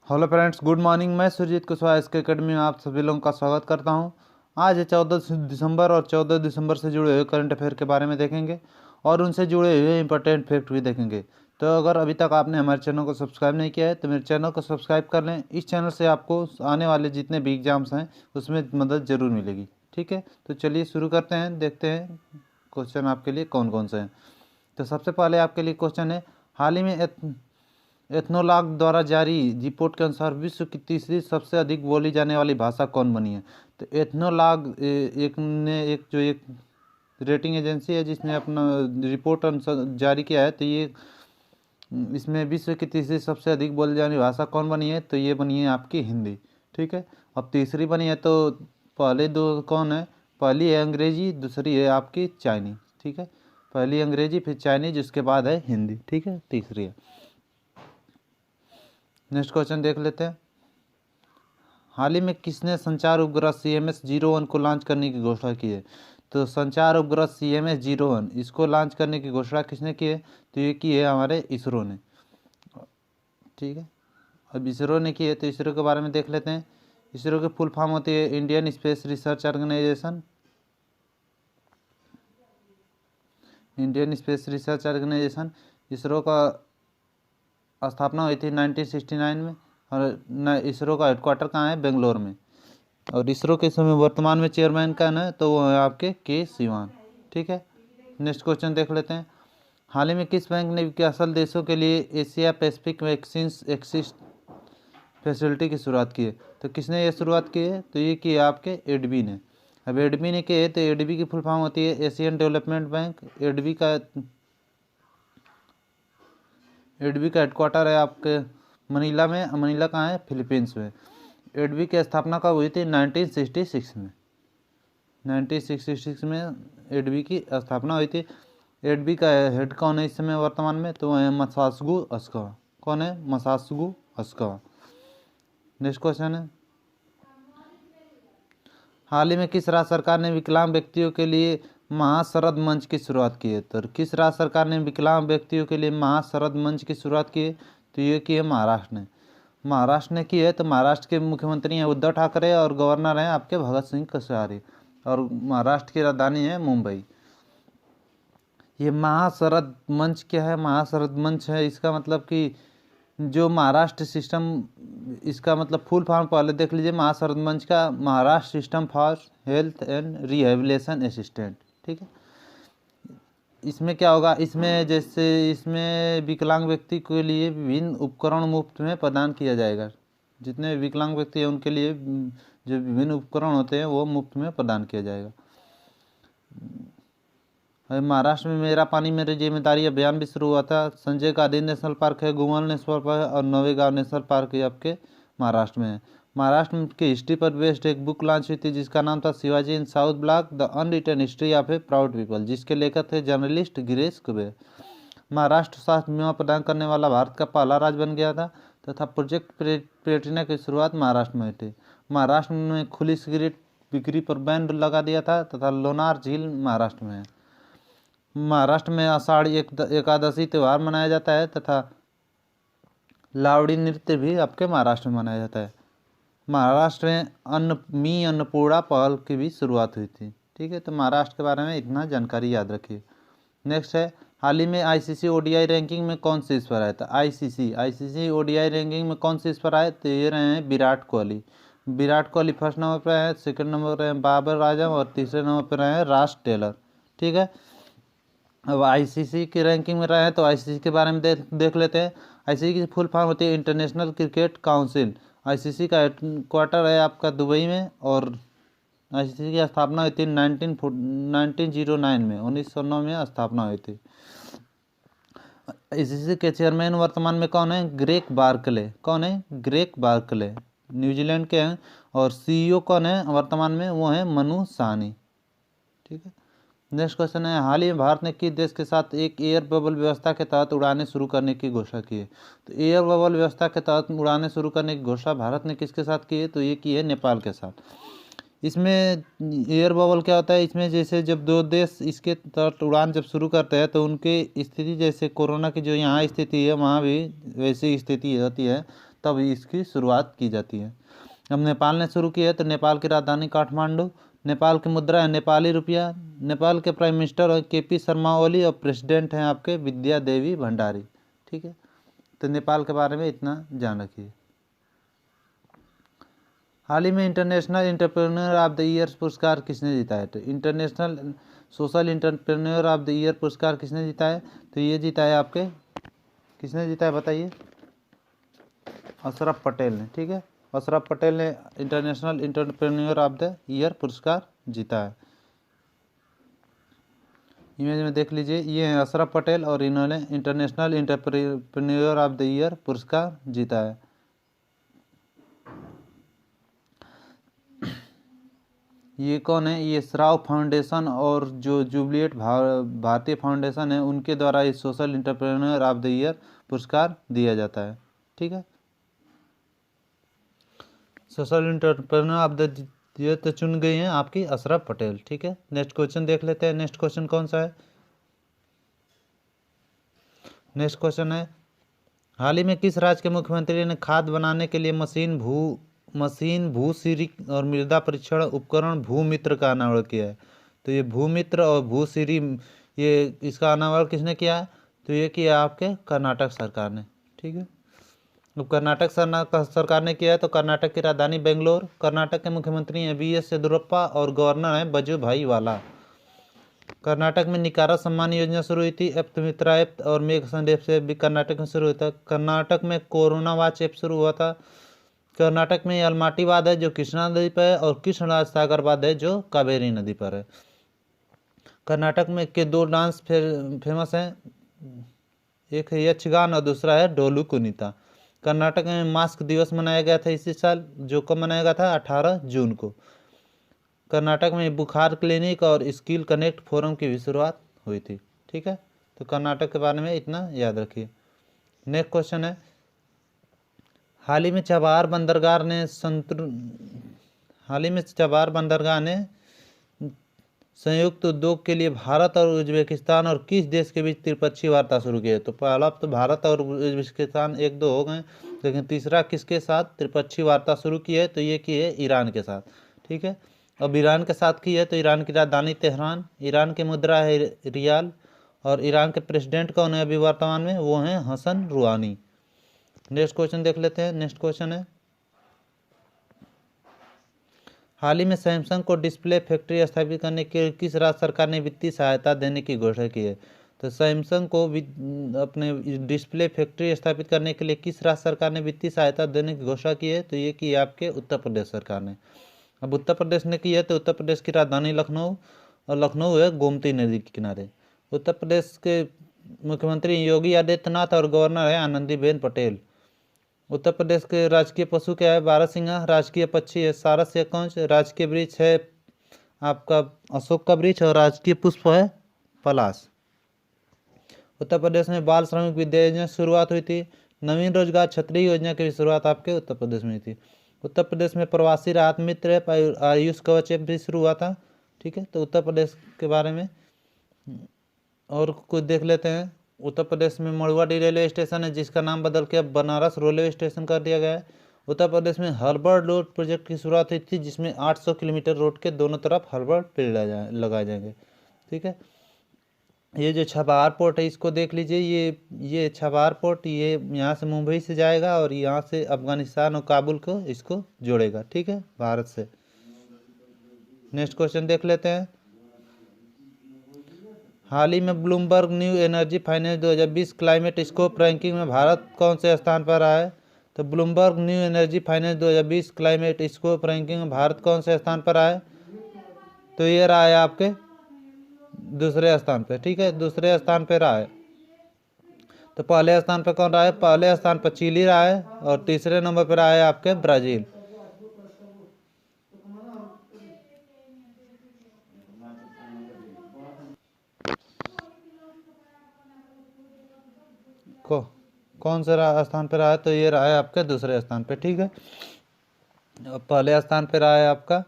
Hello friends, good morning. मैं सुरजीत कुशवाहा इसके academy में आप सभी लोगों का स्वागत करता हूं। आज है 14 दिसंबर और 14 दिसंबर से जुड़े हुए करंट अफेयर के बारे में देखेंगे और उनसे जुड़े हुए इंपॉर्टेंट फैक्ट भी देखेंगे। तो अगर अभी तक आपने हमारे चैनल को सब्सक्राइब नहीं किया है तो मेरे चैनल को सब्सक्राइब कर लें। इस चैनल से आपको आने वाले जितने भी एग्जाम्स हैं उसमें मदद ज़रूर मिलेगी। ठीक है, तो चलिए शुरू करते हैं, देखते हैं क्वेश्चन आपके लिए कौन कौन से हैं। तो सबसे पहले आपके लिए क्वेश्चन है, हाल ही में एथनोलॉग द्वारा जारी रिपोर्ट के अनुसार विश्व की तीसरी सबसे अधिक बोली जाने वाली भाषा कौन बनी है। तो एथनोलॉग एक रेटिंग एजेंसी है जिसने अपना रिपोर्ट जारी किया है। तो ये इसमें विश्व की तीसरी सबसे अधिक बोली जाने वाली भाषा कौन बनी है, तो ये बनी है आपकी हिंदी। ठीक है, अब तीसरी बनी है तो पहले दो कौन है, पहली है अंग्रेजी, दूसरी है आपकी चाइनीज। ठीक है, पहली अंग्रेजी फिर चाइनीज, उसके बाद है हिंदी। ठीक है, तीसरी है। नेक्स्ट क्वेश्चन देख लेते हैं, हाल ही में किसने संचार उपग्रह CMS-01 को लॉन्च करने की घोषणा की है। तो संचार उपग्रह CMS-01 इसको लॉन्च करने की घोषणा किसने की है, तो ये की है हमारे इसरो ने। ठीक है, अब इसरो ने की है तो इसरो के बारे में देख लेते हैं। इसरो की फुल फॉर्म होती है Indian Space Research Organisation. Indian Space Research Organisation, ISRO का स्थापना हुई थी 1969 में और इसरो का हेडक्वार्टर कहाँ है, बेंगलोर में। और इसरो के समय वर्तमान में चेयरमैन का है तो वो है आपके के सिवान। ठीक है, नेक्स्ट क्वेश्चन देख लेते हैं, हाल ही में किस बैंक ने विकासशील देशों के लिए Asia Pacific vaccine axis facility की शुरुआत की है। तो किसने ये शुरुआत की है, तो ये की है आपके एडबी ने। अब एडबी ने की है तो एडबी की फुल फॉर्म होती है एशियन डेवलपमेंट बैंक। एडबी का हेडक्वार्टर है आपके मनीला में। मनीला कहाँ है, फिलीपींस में। एडबी की स्थापना कब हुई थी, 1966 में। 1966 में एडबी की स्थापना हुई थी। एडबी का हेड कौन है इस समय वर्तमान में, तो है मसात्सुगु अस्कावा। कौन है, मसात्सुगु अस्कावा। नेक्स्ट क्वेश्चन है, हाल ही में किस राज्य सरकार ने विकलांग व्यक्तियों के लिए महाशरद मंच की शुरुआत की है। तो किस राज्य सरकार ने विकलांग व्यक्तियों के लिए महाशरद मंच की शुरुआत की है, तो ये की है महाराष्ट्र ने। महाराष्ट्र ने की है तो महाराष्ट्र के मुख्यमंत्री हैं उद्धव ठाकरे और गवर्नर हैं आपके भगत सिंह कोश्यारी और महाराष्ट्र की राजधानी है मुंबई। ये महाशरद मंच क्या है, महाशरद मंच है इसका मतलब कि जो महाराष्ट्र सिस्टम, इसका मतलब फुल फॉर्म पहले देख लीजिए महाशरद मंच का, Maharashtra system for health and rehabilitation assistant. ठीक है, इसमें क्या होगा, इसमें जैसे इसमें विकलांग व्यक्ति के लिए विभिन्न उपकरण मुफ्त में प्रदान किया जाएगा। जितने विकलांग व्यक्ति हैं उनके लिए जो विभिन्न उपकरण होते हैं वो मुफ्त में प्रदान किया जाएगा। महाराष्ट्र में मेरा पानी मेरी जिम्मेदारी अभियान भी शुरू हुआ था। संजय गांधी नेशनल पार्क है, गुमल नेशनल पार्क है और नवेगांव नेशनल पार्क आपके महाराष्ट्र में है। महाराष्ट्र की हिस्ट्री पर बेस्ड एक बुक लॉन्च हुई थी जिसका नाम था Shivaji in South Block the unwritten history of a proud people, जिसके लेखक थे जर्नलिस्ट गिरीश कुबेर। महाराष्ट्र स्वास्थ्य बीमा प्रदान करने वाला भारत का पहला राज्य बन गया था तथा प्रोजेक्ट प्लेटिना की शुरुआत महाराष्ट्र में हुई थी। महाराष्ट्र में खुली सिगरेट बिक्री पर बैन लगा दिया था तथा लोनार झील महाराष्ट्र में है। महाराष्ट्र में आषाढ़ी एकादशी त्यौहार मनाया जाता है तथा लावड़ी नृत्य भी आपके महाराष्ट्र में मनाया जाता है। महाराष्ट्र में अन्नपूर्णा पहल की भी शुरुआत हुई थी। ठीक है, तो महाराष्ट्र के बारे में इतना जानकारी याद रखिए। नेक्स्ट है, हाल ही में ICC ODI रैंकिंग में कौन शीर्ष पर आया था। ICC ODI रैंकिंग में कौन शीर्ष पर आए, तो ये रहे हैं विराट कोहली। विराट कोहली फर्स्ट नंबर पर है, सेकंड नंबर पर है बाबर आजम और तीसरे नंबर पर रहे हैं रास टेलर। ठीक है, अब ICC की रैंकिंग में रहे हैं तो ICC के बारे में देख लेते हैं। ICC की फुल फॉर्म होती है इंटरनेशनल क्रिकेट काउंसिल। ICC का हेडक्वार्टर है आपका दुबई में और ICC की स्थापना हुई थी 1909 में, 1909 में स्थापना हुई थी। ICC के चेयरमैन वर्तमान में कौन है, ग्रेग बार्कले। कौन है, ग्रेग बार्कले, न्यूजीलैंड के हैं। और CEO कौन है वर्तमान में, वो है मनु साहनी। ठीक है, नेक्स्ट क्वेश्चन है, हाल ही में भारत ने किस देश के साथ एक एयर बबल व्यवस्था के तहत उड़ानें शुरू करने की घोषणा की है। तो एयर बबल व्यवस्था के तहत उड़ानें शुरू करने की घोषणा भारत ने किसके साथ की है, तो ये की है नेपाल के साथ। इसमें एयर बबल क्या होता है, इसमें जैसे जब दो देश इसके तहत उड़ान जब शुरू करते हैं तो उनकी स्थिति जैसे कोरोना की जो यहाँ स्थिति है वहाँ भी वैसी स्थिति होती है। तब इसकी शुरुआत की जाती है। अब नेपाल ने शुरू की है तो नेपाल की राजधानी काठमांडू, नेपाल की मुद्रा है नेपाली रुपया, नेपाल के प्राइम मिनिस्टर और केपी शर्मा ओली और प्रेसिडेंट हैं आपके विद्या देवी भंडारी। ठीक है, तो नेपाल के बारे में इतना जान रखिए। हाल ही में international entrepreneur of the year पुरस्कार किसने जीता है? तो international social entrepreneur of the year पुरस्कार किसने जीता है? तो ये जीता है आपके, किसने जीता है बताइए? अशरफ पटेल ने। ठीक है, अशरफ पटेल ने international entrepreneur of the year पुरस्कार जीता है। इमेज में देख लीजिए, ये हैं अशरफ पटेल और इन्होंने international entrepreneur of the year पुरस्कार जीता है। ये कौन है? ये श्राव फाउंडेशन और जो जुबलिएट भारतीय फाउंडेशन है उनके द्वारा इस social entrepreneur of the year पुरस्कार दिया जाता है। ठीक है, social entrepreneur of the year तो चुन गई हैं आपकी अशरफ पटेल। ठीक है, नेक्स्ट क्वेश्चन देख लेते हैं। नेक्स्ट क्वेश्चन कौन सा है? नेक्स्ट क्वेश्चन है, हाल ही में किस राज्य के मुख्यमंत्री ने खाद बनाने के लिए मशीन भूसिरी और मृदा परीक्षण उपकरण भूमित्र का अनावरण किया है? तो ये भूमित्र और भूसिरी, ये इसका अनावरण किसने किया है? तो ये किया आपके कर्नाटक सरकार ने। ठीक है, अब कर्नाटक सरकार ने किया है तो कर्नाटक की राजधानी बेंगलोर। कर्नाटक के मुख्यमंत्री हैं BS येदियुरप्पा और गवर्नर हैं वजुभाई वाला। कर्नाटक में निकारा सम्मान योजना शुरू हुई थी। एप मित्रा ऐप और मेघ संदेश से भी कर्नाटक में शुरू हुआ था। कर्नाटक में कोरोना वॉच ऐप शुरू हुआ था। कर्नाटक में अलमाटी बांध है जो कृष्णा नदी पर है और कृष्णराज सागर बांध है जो कावेरी नदी पर है। कर्नाटक में के दो डांस फेमस हैं, एक है यक्षगान और दूसरा है डोलू कुनीता। कर्नाटक में मास्क दिवस मनाया गया था इसी साल, जो कब मनाया गया था? 18 जून को। कर्नाटक में बुखार क्लिनिक और स्किल कनेक्ट फोरम की भी शुरुआत हुई थी। ठीक है, तो कर्नाटक के बारे में इतना याद रखिए। नेक्स्ट क्वेश्चन है, हाल ही में चबार बंदरगाह ने संयुक्त उद्योग के लिए भारत और उज्बेकिस्तान और किस देश के बीच त्रिपक्षीय वार्ता शुरू की है? तो पहला तो भारत और उज्बेकिस्तान एक दो हो गए, लेकिन तीसरा किसके साथ त्रिपक्षीय वार्ता शुरू की है? तो ये की है ईरान के साथ। ठीक है, अब ईरान के साथ की है तो ईरान की राजधानी तेहरान, ईरान की मुद्रा है रियाल और ईरान के प्रेसिडेंट कौन है अभी वर्तमान में? वो हैं हसन रूहानी। नेक्स्ट क्वेश्चन देख लेते हैं। नेक्स्ट क्वेश्चन है, हाल ही में सैमसंग को डिस्प्ले फैक्ट्री स्थापित करने के लिए किस राज्य सरकार ने वित्तीय सहायता देने की घोषणा की है? तो सैमसंग को अपने डिस्प्ले फैक्ट्री स्थापित करने के लिए किस राज्य सरकार ने वित्तीय सहायता देने की घोषणा की है? तो ये की है आपके उत्तर प्रदेश सरकार ने। अब उत्तर प्रदेश ने की है तो उत्तर प्रदेश की राजधानी लखनऊ, और लखनऊ है गोमती नदी के किनारे। उत्तर प्रदेश के मुख्यमंत्री योगी आदित्यनाथ और गवर्नर है आनंदीबेन पटेल। उत्तर प्रदेश के राजकीय पशु क्या है? बारहसिंगा। राजकीय पक्षी है सारस या कंच। राजकीय वृक्ष है आपका अशोक का वृक्ष और राजकीय पुष्प है पलाश। उत्तर प्रदेश में बाल श्रमिक विद्या योजना की शुरुआत हुई थी। नवीन रोजगार छतरी योजना की भी शुरुआत आपके उत्तर प्रदेश में हुई थी। उत्तर प्रदेश में प्रवासी राहत मित्र ऐप आयुष कवच ऐप भी शुरू हुआ था। ठीक है, तो उत्तर प्रदेश के बारे में और कुछ देख लेते हैं। उत्तर प्रदेश में मड़ुआडीह रेलवे स्टेशन है जिसका नाम बदल के अब बनारस रेलवे स्टेशन कर दिया गया है। उत्तर प्रदेश में हर्बल रोड प्रोजेक्ट की शुरुआत हुई थी जिसमें 800 किलोमीटर रोड के दोनों तरफ हर्बल पेड़ लगाए जाएंगे। ठीक है, ये जो छबार पोर्ट है इसको देख लीजिए, ये छबार पोर्ट ये यहाँ से मुंबई से जाएगा और यहाँ से अफगानिस्तान और काबुल को इसको जोड़ेगा। ठीक है, भारत से। नेक्स्ट क्वेश्चन देख लेते हैं, हाल ही में Bloomberg new energy finance 2020 climate scope ranking में भारत कौन से स्थान पर आया है? तो Bloomberg new energy finance 2020 climate scope ranking में भारत कौन से स्थान पर आया है? तो ये रहा है आपके दूसरे स्थान पे। ठीक है, दूसरे स्थान पे रहा है। तो पहले स्थान पे कौन रहा है? पहले स्थान पर चिली रहा है और तीसरे नंबर पर रहा है आपके ब्राजील। कौन से स्थान पे रहा है? तो ये रहा है आपके दूसरे स्थान पे। ठीक है, पहले स्थान पे रहा है आपका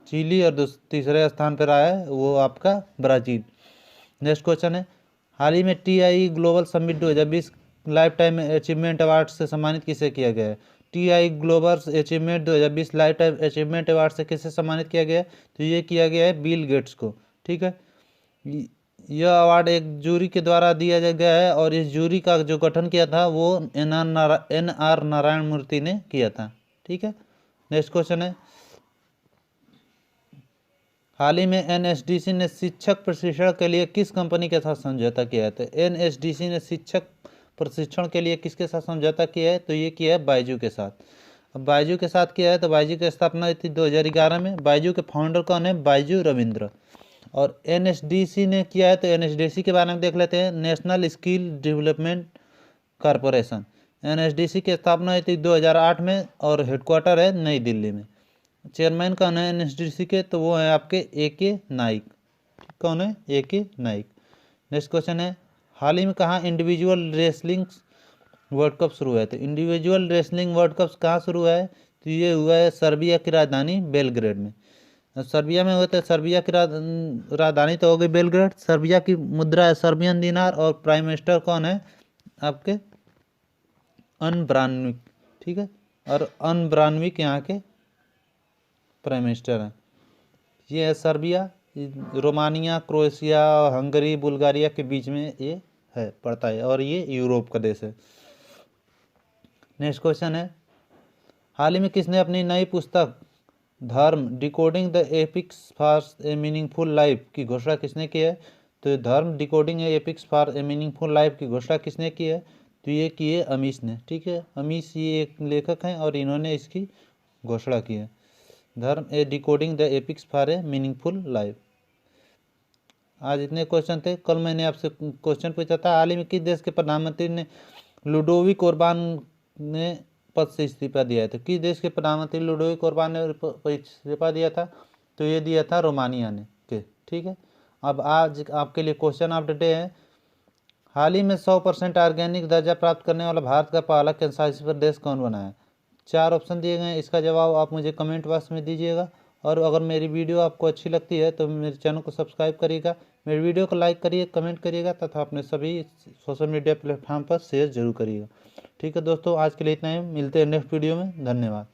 चिली और तीसरे स्थान पर रहा है वो आपका ब्राजील। नेक्स्ट क्वेश्चन है, हाल ही में TIE global summit 2020 life time achievement award से सम्मानित किसे किया गया है? TI global achievement 2020 life time achievement award से किसे सम्मानित किया गया है? तो ये किया गया है बिल गेट्स को। ठीक है, यह अवार्ड एक जूरी के द्वारा दिया गया है और इस जूरी का जो गठन किया था वो NR नारायण मूर्ति ने किया था। ठीक है, नेक्स्ट क्वेश्चन है, हाल ही में NSDC ने शिक्षक प्रशिक्षण के लिए किस कंपनी के साथ समझौता किया है? तो NSDC ने शिक्षक प्रशिक्षण के लिए किसके साथ समझौता किया है? तो ये किया है बायजू के साथ। अब बायजू के साथ किया है तो बायजू की स्थापना हुई थी 2011 में। बायजू के फाउंडर कौन है? बायजू रविंद्र। और NSDC ने किया है तो NSDC के बारे में देख लेते हैं, national skill development corporation. NSDC की स्थापना हुई थी 2008 में और हेडक्वार्टर है नई दिल्ली में। चेयरमैन कौन है NSDC के? तो वो है आपके AK नाइक। कौन है? AK नाइक। नेक्स्ट क्वेश्चन है, हाल ही में कहाँ इंडिविजुअल रेसलिंग वर्ल्ड कप शुरू है? तो इंडिविजुअल रेसलिंग वर्ल्ड कप कहाँ शुरू है? तो ये हुआ है सर्बिया की राजधानी बेलग्रेड में। सर्बिया में हुआ, तो सर्बिया की राजधानी तो हो गई बेलग्रेड। सर्बिया की मुद्रा है सर्बियन दिनार और प्राइम मिनिस्टर कौन है? आपके अन ब्रानविक। ठीक है, और अन ब्रानविक यहाँ के प्राइम मिनिस्टर हैं। ये है Serbia, Romania, Croatia, Hungary, Bulgaria के बीच में ये है, पड़ता है, और ये यूरोप का देश है। नेक्स्ट क्वेश्चन है, हाल ही में किसने अपनी नई पुस्तक Dharma decoding the epics for a meaningful life की घोषणा किसने की है? तो Dharma decoding epics for a meaningful life की घोषणा किसने की है? तो ये की है अमीश ने। ठीक है, अमीश ये एक लेखक हैं और इन्होंने इसकी घोषणा की है, Dharma a decoding the epics for a meaningful life. आज इतने क्वेश्चन थे। कल मैंने आपसे क्वेश्चन पूछा था, हाल ही में किस देश के प्रधानमंत्री ने लुडोविक ओरबान ने पद से इस्तीफा दिया है? तो किस देश के प्रधानमंत्री लुडोविक ओरबान ने इस्तीफा दिया था? तो ये दिया था रोमानिया ने के। ठीक है, अब आज आपके लिए क्वेश्चन ऑफ द डे है, हाल ही में 100% ऑर्गेनिक दर्जा प्राप्त करने वाला भारत का पहला केंद्रशासित प्रदेश कौन बना है? 4 ऑप्शन दिए गए हैं, इसका जवाब आप मुझे कमेंट बॉक्स में दीजिएगा। और अगर मेरी वीडियो आपको अच्छी लगती है तो मेरे चैनल को सब्सक्राइब करिएगा, मेरी वीडियो को लाइक करिए, कमेंट करिएगा तथा अपने सभी सोशल मीडिया प्लेटफॉर्म पर शेयर जरूर करिएगा। ठीक है दोस्तों, आज के लिए इतना ही, मिलते हैं नेक्स्ट वीडियो में। धन्यवाद।